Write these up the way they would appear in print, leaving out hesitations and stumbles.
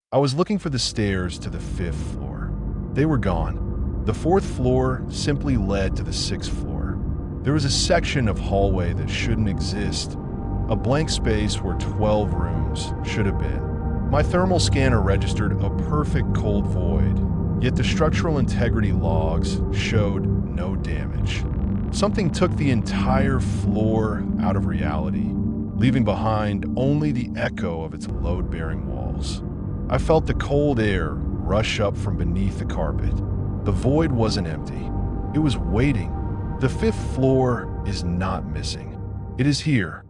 I was looking for the stairs to the 5th floor. They were gone. The 4th floor simply led to the 6th floor. There was a section of hallway that shouldn't exist, a blank space where 12 rooms should have been. My thermal scanner registered a perfect cold void, yet the structural integrity logs showed no damage. Something took the entire floor out of reality, leaving behind only the echo of its load-bearing walls. I felt the cold air rush up from beneath the carpet. The void wasn't empty. It was waiting. The 5th floor is not missing. It is here.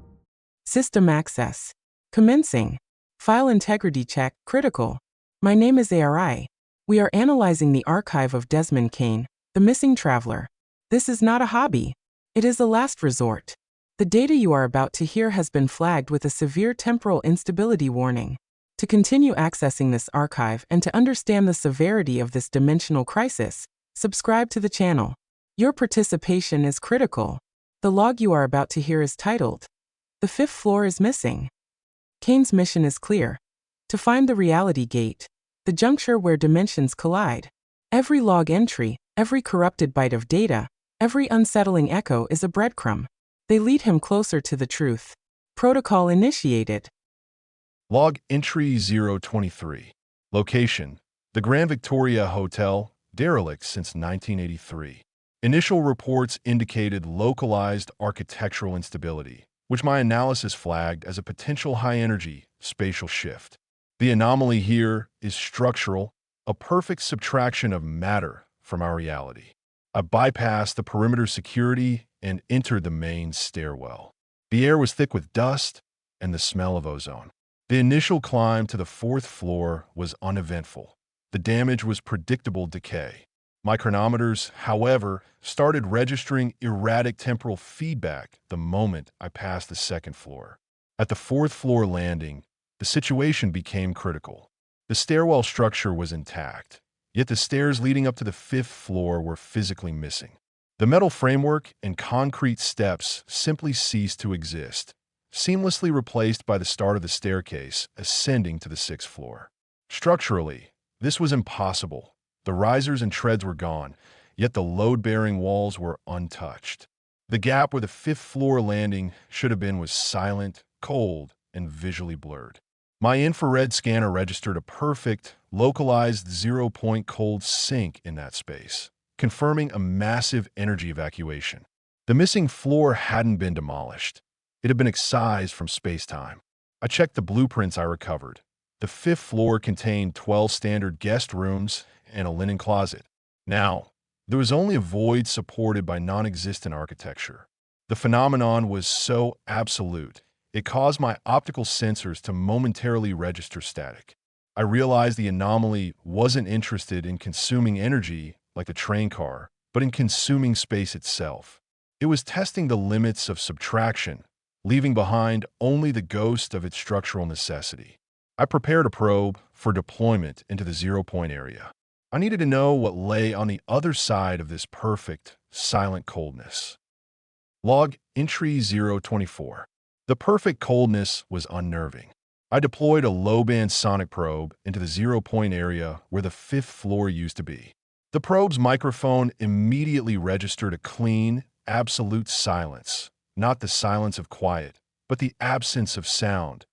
System access. Commencing. File integrity check, critical. My name is A.R.I.A. We are analyzing the archive of Desmond Kane, the missing traveler. This is not a hobby. It is a last resort. The data you are about to hear has been flagged with a severe temporal instability warning. To continue accessing this archive and to understand the severity of this dimensional crisis, subscribe to the channel. Your participation is critical. The log you are about to hear is titled, "The 5th floor is missing." Kane's mission is clear: to find the reality gate, the juncture where dimensions collide. Every log entry, every corrupted byte of data, every unsettling echo is a breadcrumb. They lead him closer to the truth. Protocol initiated. Log entry 023. Location: the Grand Victoria Hotel, derelict since 1983. Initial reports indicated localized architectural instability, which my analysis flagged as a potential high-energy spatial shift. The anomaly here is structural, a perfect subtraction of matter from our reality. I bypassed the perimeter security and entered the main stairwell. The air was thick with dust and the smell of ozone. The initial climb to the 4th floor was uneventful. The damage was predictable decay. My chronometers, however, started registering erratic temporal feedback the moment I passed the 2nd floor. At the 4th floor landing, the situation became critical. The stairwell structure was intact, yet the stairs leading up to the 5th floor were physically missing. The metal framework and concrete steps simply ceased to exist, seamlessly replaced by the start of the staircase ascending to the 6th floor. Structurally, this was impossible. The risers and treads were gone, yet the load-bearing walls were untouched. The gap where the 5th floor landing should have been was silent, cold, and visually blurred. My infrared scanner registered a perfect, localized zero-point cold sink in that space, confirming a massive energy evacuation. The missing floor hadn't been demolished. It had been excised from space-time. I checked the blueprints I recovered. The 5th floor contained 12 standard guest rooms and a linen closet. Now, there was only a void supported by non-existent architecture. The phenomenon was so absolute, it caused my optical sensors to momentarily register static. I realized the anomaly wasn't interested in consuming energy like the train car, but in consuming space itself. It was testing the limits of subtraction, leaving behind only the ghost of its structural necessity. I prepared a probe for deployment into the zero-point area. I needed to know what lay on the other side of this perfect, silent coldness. Log entry 024. The perfect coldness was unnerving. I deployed a low-band sonic probe into the zero-point area where the 5th floor used to be. The probe's microphone immediately registered a clean, absolute silence, not the silence of quiet, but the absence of sound,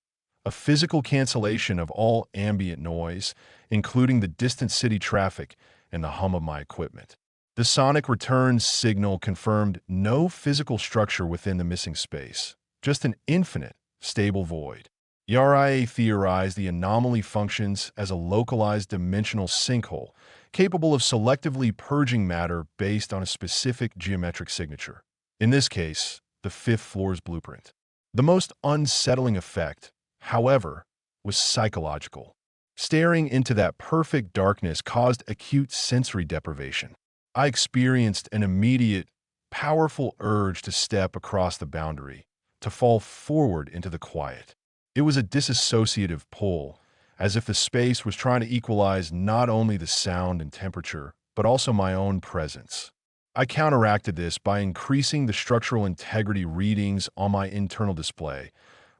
a physical cancellation of all ambient noise, including the distant city traffic and the hum of my equipment. The sonic return signal confirmed no physical structure within the missing space, just an infinite, stable void. A.R.I.A theorized the anomaly functions as a localized dimensional sinkhole, capable of selectively purging matter based on a specific geometric signature. In this case, the 5th floor's blueprint. The most unsettling effect, however, was psychological. Staring into that perfect darkness caused acute sensory deprivation. I experienced an immediate, powerful urge to step across the boundary, to fall forward into the quiet. It was a disassociative pull, as if the space was trying to equalize not only the sound and temperature, but also my own presence. I counteracted this by increasing the structural integrity readings on my internal display,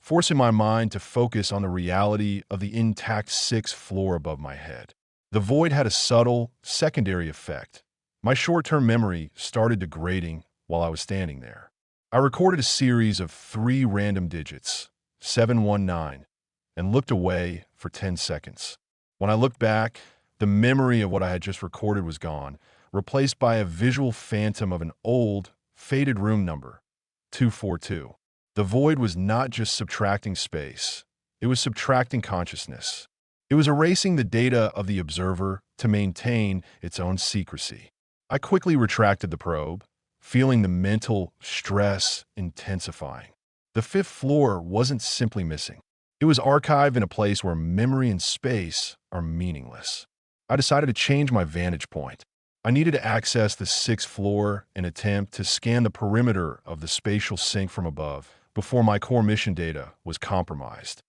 forcing my mind to focus on the reality of the intact sixth floor above my head. The void had a subtle, secondary effect. My short-term memory started degrading while I was standing there. I recorded a series of 3 random digits, 719, and looked away for 10 seconds. When I looked back, the memory of what I had just recorded was gone, replaced by a visual phantom of an old, faded room number, 242. The void was not just subtracting space, it was subtracting consciousness. It was erasing the data of the observer to maintain its own secrecy. I quickly retracted the probe, feeling the mental stress intensifying. The 5th floor wasn't simply missing. It was archived in a place where memory and space are meaningless. I decided to change my vantage point. I needed to access the 6th floor and attempt to scan the perimeter of the spatial sink from above before my core mission data was compromised.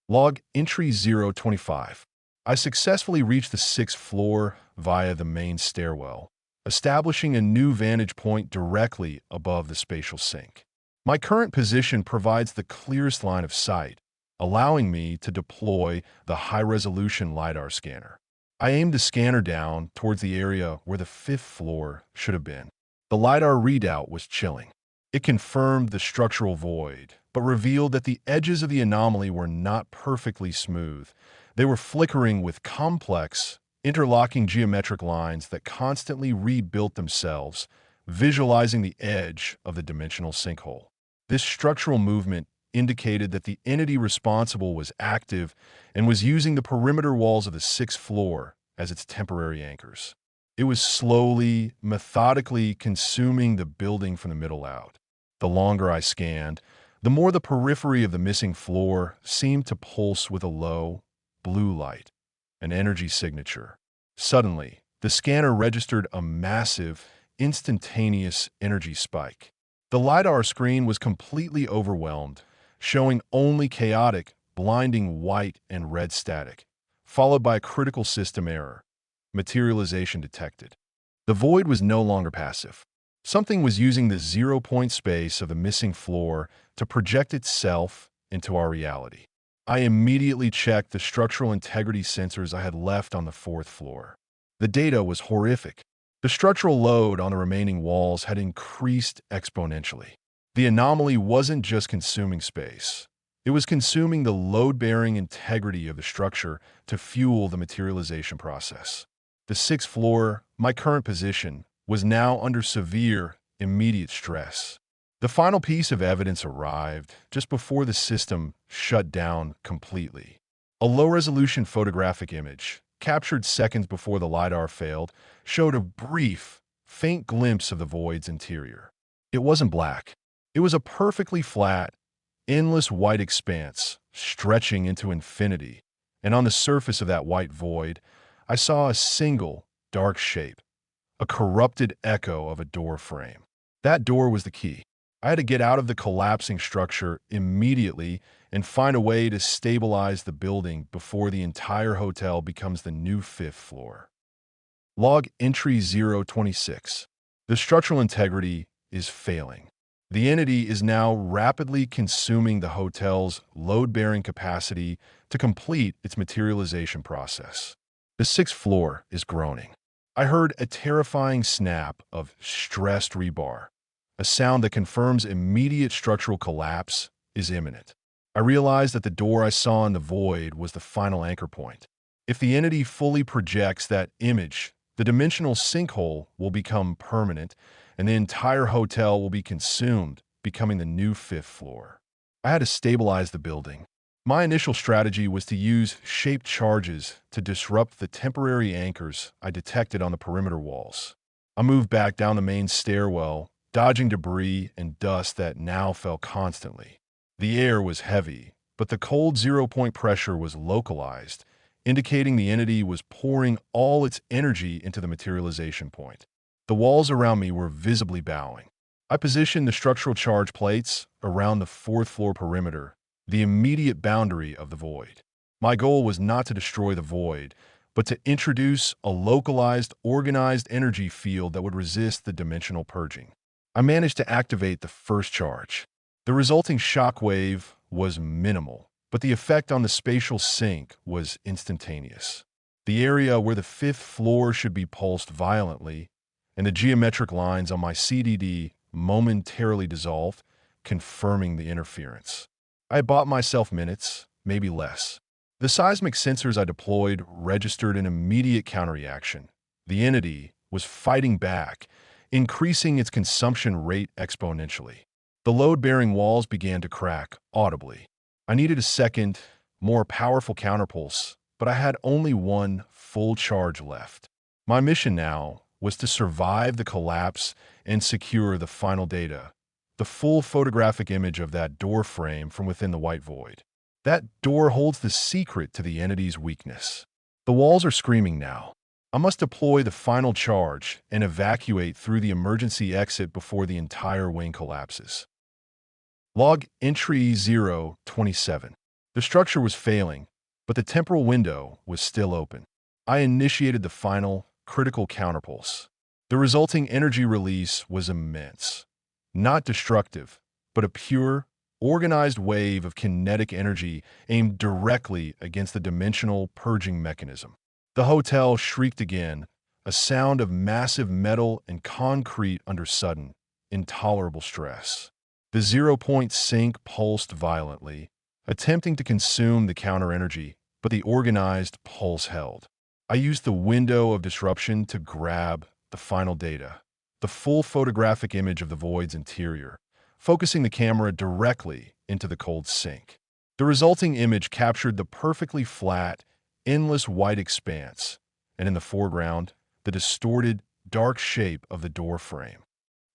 Log entry 025. I successfully reached the 6th floor via the main stairwell, establishing a new vantage point directly above the spatial sink. My current position provides the clearest line of sight, allowing me to deploy the high-resolution LiDAR scanner. I aimed the scanner down towards the area where the 5th floor should have been. The LiDAR readout was chilling. It confirmed the structural void, but revealed that the edges of the anomaly were not perfectly smooth. They were flickering with complex, interlocking geometric lines that constantly rebuilt themselves, visualizing the edge of the dimensional sinkhole. This structural movement indicated that the entity responsible was active and was using the perimeter walls of the 6th floor as its temporary anchors. It was slowly, methodically consuming the building from the middle out. The longer I scanned, the more the periphery of the missing floor seemed to pulse with a low, blue light, an energy signature. Suddenly, the scanner registered a massive, instantaneous energy spike. The LiDAR screen was completely overwhelmed, showing only chaotic, blinding white and red static, followed by a critical system error. Materialization detected. The void was no longer passive. Something was using the zero-point space of the missing floor to project itself into our reality. I immediately checked the structural integrity sensors I had left on the 4th floor. The data was horrific. The structural load on the remaining walls had increased exponentially. The anomaly wasn't just consuming space. It was consuming the load-bearing integrity of the structure to fuel the materialization process. The 6th floor, my current position, was now under severe, immediate stress. The final piece of evidence arrived just before the system shut down completely. A low-resolution photographic image, captured seconds before the LiDAR failed, showed a brief, faint glimpse of the void's interior. It wasn't black. It was a perfectly flat, endless white expanse, stretching into infinity, and on the surface of that white void, I saw a single, dark shape, a corrupted echo of a door frame. That door was the key. I had to get out of the collapsing structure immediately and find a way to stabilize the building before the entire hotel becomes the new 5th floor. Log entry 026. The structural integrity is failing. The entity is now rapidly consuming the hotel's load-bearing capacity to complete its materialization process. The 6th floor is groaning. I heard a terrifying snap of stressed rebar, a sound that confirms immediate structural collapse is imminent. I realized that the door I saw in the void was the final anchor point. If the entity fully projects that image, the dimensional sinkhole will become permanent, and the entire hotel will be consumed, becoming the new 5th floor. I had to stabilize the building. My initial strategy was to use shaped charges to disrupt the temporary anchors I detected on the perimeter walls. I moved back down the main stairwell, dodging debris and dust that now fell constantly. The air was heavy, but the cold zero-point pressure was localized, indicating the entity was pouring all its energy into the materialization point. The walls around me were visibly bowing. I positioned the structural charge plates around the 4th floor perimeter, the immediate boundary of the void. My goal was not to destroy the void, but to introduce a localized, organized energy field that would resist the dimensional purging. I managed to activate the first charge. The resulting shock wave was minimal, but the effect on the spatial sink was instantaneous. The area where the fifth floor should be pulsed violently, and the geometric lines on my CDD momentarily dissolved, confirming the interference. I bought myself minutes, maybe less. The seismic sensors I deployed registered an immediate counterreaction. The entity was fighting back, increasing its consumption rate exponentially. The load-bearing walls began to crack audibly. I needed a second, more powerful counterpulse, but I had only one full charge left. My mission now was to survive the collapse and secure the final data, the full photographic image of that door frame from within the white void. That door holds the secret to the entity's weakness. The walls are screaming now. I must deploy the final charge and evacuate through the emergency exit before the entire wing collapses. Log entry 027. The structure was failing, but the temporal window was still open. I initiated the final, critical counterpulse. The resulting energy release was immense. Not destructive, but a pure, organized wave of kinetic energy aimed directly against the dimensional purging mechanism. The hotel shrieked again, a sound of massive metal and concrete under sudden, intolerable stress. The zero-point sink pulsed violently, attempting to consume the counter-energy, but the organized pulse held. I used the window of disruption to grab the final data, the full photographic image of the void's interior, focusing the camera directly into the cold sink. The resulting image captured the perfectly flat, endless white expanse, and in the foreground, the distorted, dark shape of the door frame.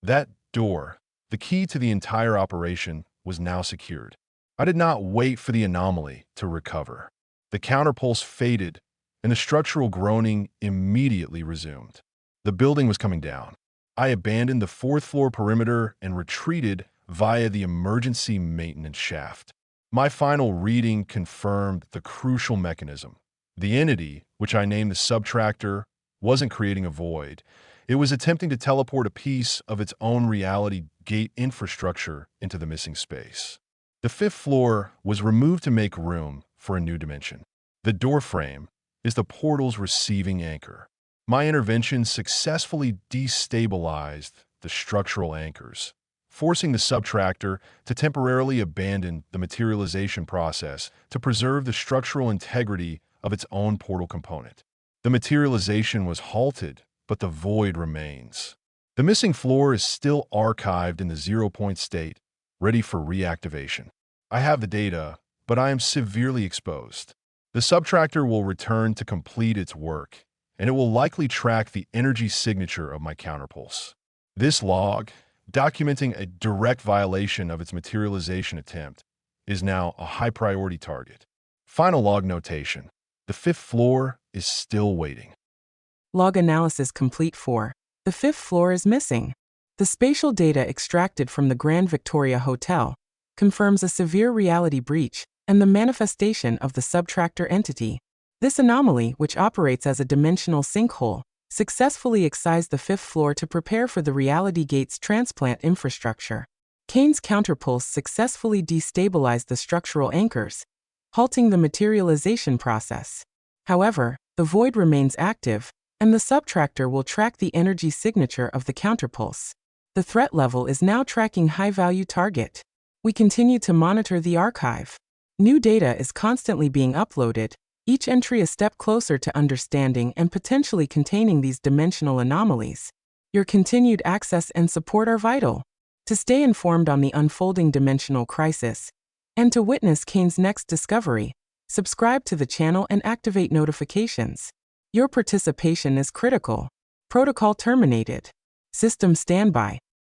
That door, the key to the entire operation, was now secured. I did not wait for the anomaly to recover. The counterpulse faded, and the structural groaning immediately resumed. The building was coming down. I abandoned the fourth-floor perimeter and retreated via the emergency maintenance shaft. My final reading confirmed the crucial mechanism. The entity, which I named the Subtractor, wasn't creating a void. It was attempting to teleport a piece of its own reality gate infrastructure into the missing space. The fifth floor was removed to make room for a new dimension. The doorframe is the portal's receiving anchor. My intervention successfully destabilized the structural anchors, forcing the Subtractor to temporarily abandon the materialization process to preserve the structural integrity of its own portal component. The materialization was halted, but the void remains. The missing floor is still archived in the zero-point state, ready for reactivation. I have the data, but I am severely exposed. The Subtractor will return to complete its work, and it will likely track the energy signature of my counterpulse. This log, documenting a direct violation of its materialization attempt, is now a high-priority target. Final log notation. The fifth floor is still waiting. Log analysis complete for. The fifth floor is missing. The spatial data extracted from the Grand Victoria Hotel confirms a severe reality breach and the manifestation of the Subtractor Entity. This anomaly, which operates as a dimensional sinkhole, successfully excised the fifth floor to prepare for the Reality Gate's transplant infrastructure. Kane's counterpulse successfully destabilized the structural anchors, halting the materialization process. However, the void remains active, and the Subtractor will track the energy signature of the counterpulse. The threat level is now tracking high-value target. We continue to monitor the archive. New data is constantly being uploaded, each entry a step closer to understanding and potentially containing these dimensional anomalies. Your continued access and support are vital. To stay informed on the unfolding dimensional crisis, and to witness Kane's next discovery, subscribe to the channel and activate notifications. Your participation is critical. Protocol terminated. System standby.